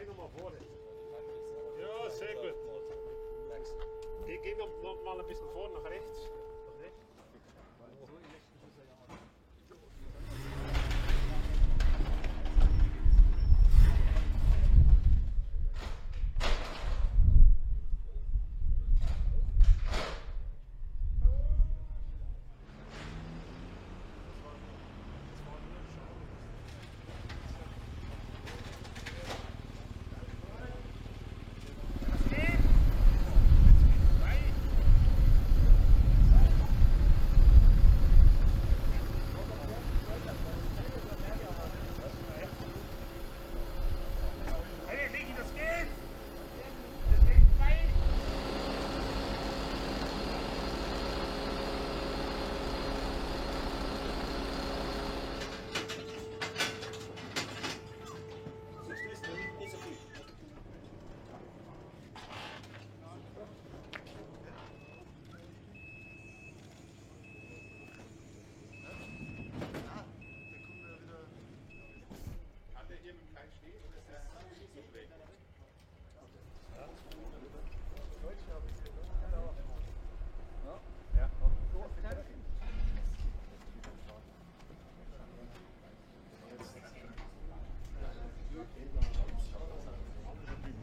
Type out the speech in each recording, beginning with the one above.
gleich nochmal vor. Ja, sehr gut. Geh noch mal ein bisschen vor, nach rechts.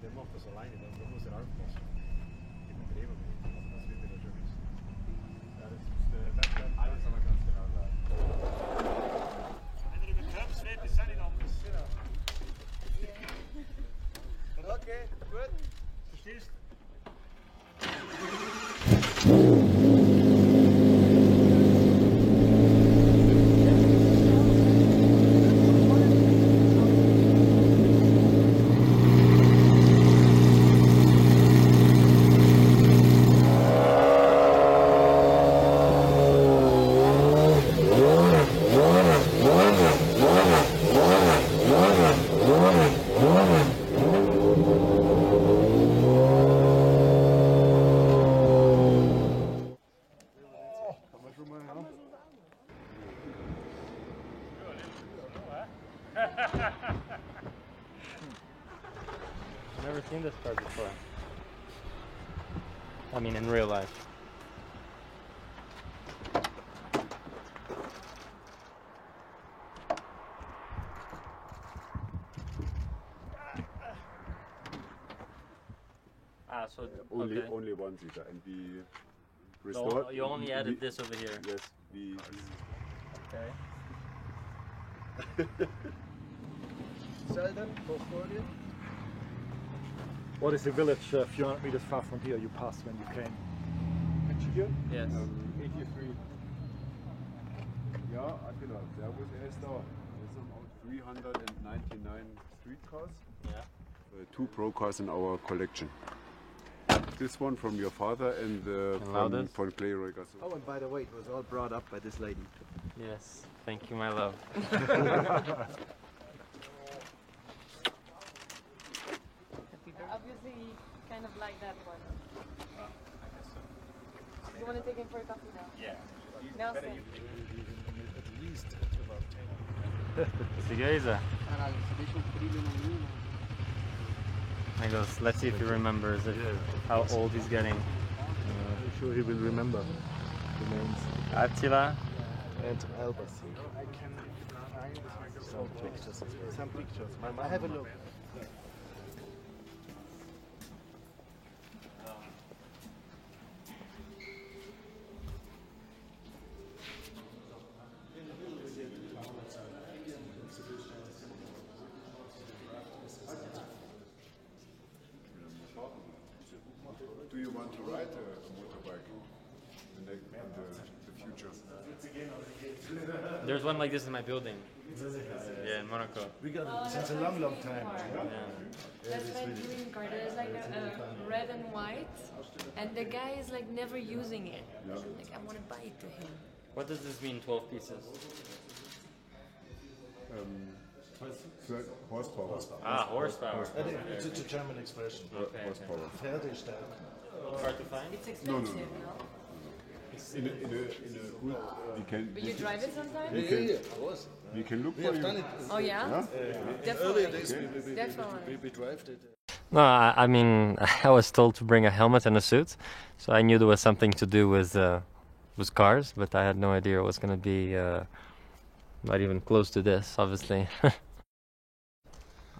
Der macht das alleine, da muss er aufpassen. Mit dem Drehmoment, das wird er schon wissen. Ja, das bleibt alles aber ganz genau gleich. Wenn er über Curbs fährt, ist es nicht anders. Okay, gut. Verstehst du? I've never seen this car before. I mean, in real life. Ah, so Only one seater, and we restored. So you only added this over here. Yes, we. Okay. Selden, Portfolio. What is the village a few hundred meters far from here you passed when you came? Hier? Yes. 83. Ja, genau. Servus, er ist da. There's about 399 streetcars. Yeah. 2 pro cars in our collection. This one from your father and loudest? from Clay Regasso. Oh, and by the way, it was all brought up by this lady. Yes. Thank you, my love. Obviously, kind of like that one. You want to take him for a coffee now? Yeah. Nelson. At least about 10. Sigeza. He goes, let's see if he remembers how old he's getting. I'm sure he will remember the names. Attila. And Albers. I can find some pictures. Some pictures. I have a look. Do you want to ride a motorbike in the future? There's one like this in my building. Yeah, in Monaco. We got it since a long, long time. Yeah. That's my dream car. There's like a red and white, and the guy is like never using it. Like I want to buy it to him. What does this mean, 12 pieces? Horsepower. Ah, horsepower. It's a German expression. Okay. Horsepower. Pferdestärke. Hard to find? It's expensive, no? In a good, we can. But you drive it sometimes? Yeah, of course. We can look We for have you. done it. Oh yeah? Yeah? In earlier days, Definitely. we drive it. No, I mean, I was told to bring a helmet and a suit, so I knew there was something to do with cars, but I had no idea it was going to be not even close to this, obviously.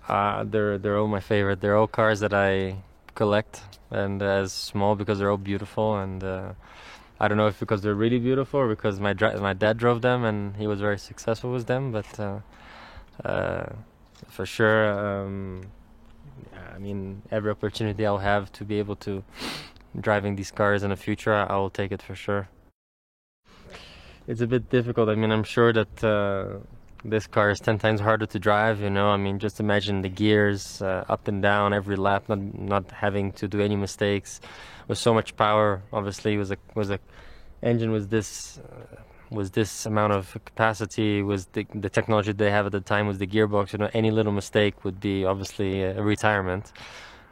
They're all my favorite. They're all cars that I collect, and as small because they're all beautiful, and I don't know if because they're really beautiful or because my dad drove them and he was very successful with them, but for sure, I mean, every opportunity I'll have to be able to driving these cars in the future, I will take it for sure. It's a bit difficult. I mean, I'm sure that this car is 10 times harder to drive, you know. I mean, just imagine the gears up and down every lap, not having to do any mistakes. With so much power, obviously, was a engine with this amount of capacity, was the technology they have at the time, was the gearbox. You know, any little mistake would be obviously a retirement.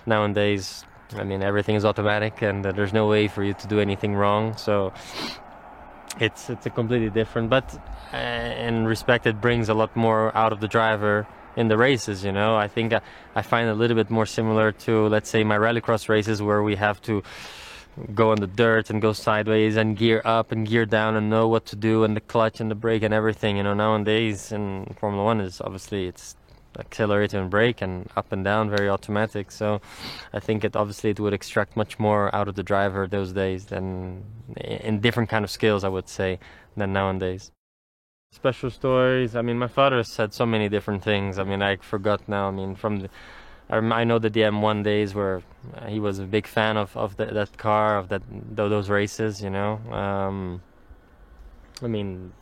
Nowadays, I mean, everything is automatic, and there's no way for you to do anything wrong. So it's a completely different, but in respect, it brings a lot more out of the driver in the races, you know. I think I find it a little bit more similar to, let's say, my rallycross races, where we have to go on the dirt and go sideways and gear up and gear down and know what to do, and the clutch and the brake and everything, you know. Nowadays in Formula 1 is obviously it's accelerator and brake and up and down, very automatic. So I think it would extract much more out of the driver those days than in different kind of skills, I would say, than nowadays. Special stories, I mean, my father said so many different things. I mean, I forgot now. I mean, I know the DM1 days where he was a big fan of that car, of those races, you know. I mean,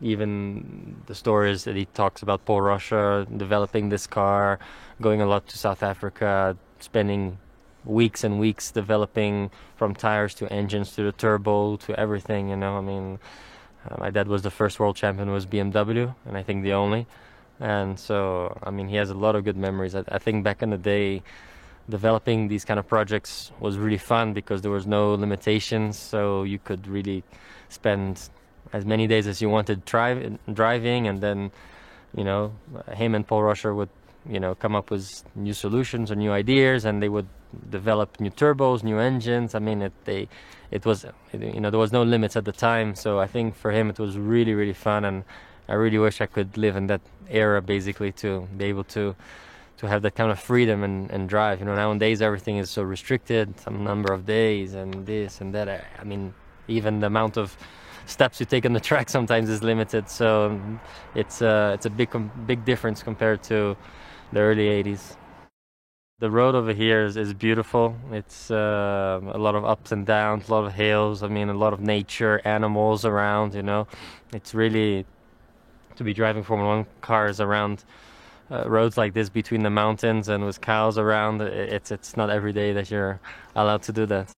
even the stories that he talks about Paul Rusher developing this car, going a lot to South Africa, spending weeks and weeks developing from tires to engines to the turbo to everything, you know. I mean, my dad was the first world champion with BMW, and I think the only. And so, I mean, he has a lot of good memories. I think back in the day, developing these kind of projects was really fun because there was no limitations, so you could really spend as many days as you wanted driving, and then, you know, him and Paul Rusher would, you know, come up with new solutions or new ideas, and they would develop new turbos, new engines. I mean, it was, you know, there was no limits at the time, so I think for him it was really, really fun, and I really wish I could live in that era, basically, to be able to have that kind of freedom and drive. You know, nowadays everything is so restricted, some number of days and this and that. I mean, even the amount of steps you take on the track sometimes is limited. So it's a big difference compared to the early 80s. The road over here is beautiful. It's a lot of ups and downs, a lot of hills. I mean, a lot of nature, animals around, you know. It's really, to be driving Formula 1 cars around roads like this between the mountains and with cows around, it's not every day that you're allowed to do that.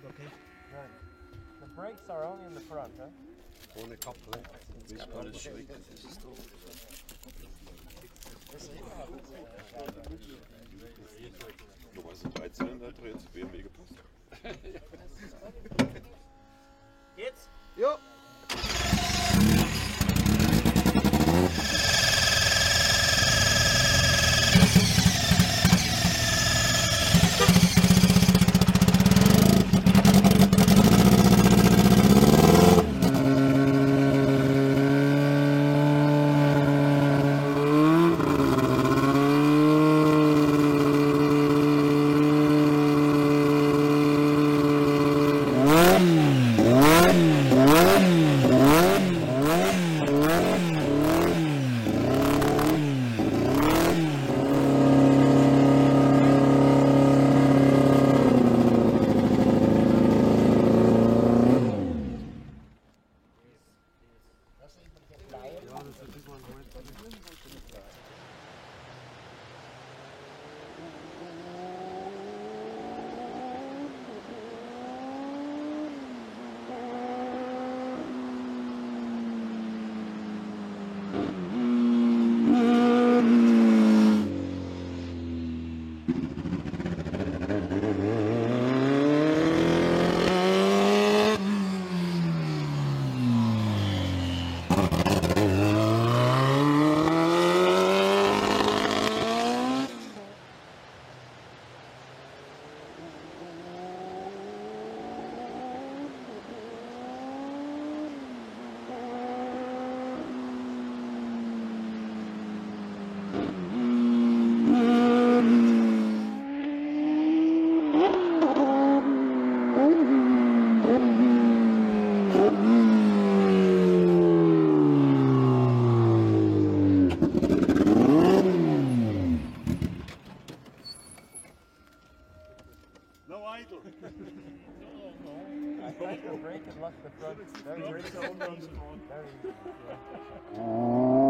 front, okay? Right. The brakes are only in the front, huh? Ohne Kappe. Bis alles schräg. Du weißt, ein Dreizylinder dreht, BMW gepasst. Geht's? Jo! No idle. I tried to brake and lock the front. Very easy. Very easy.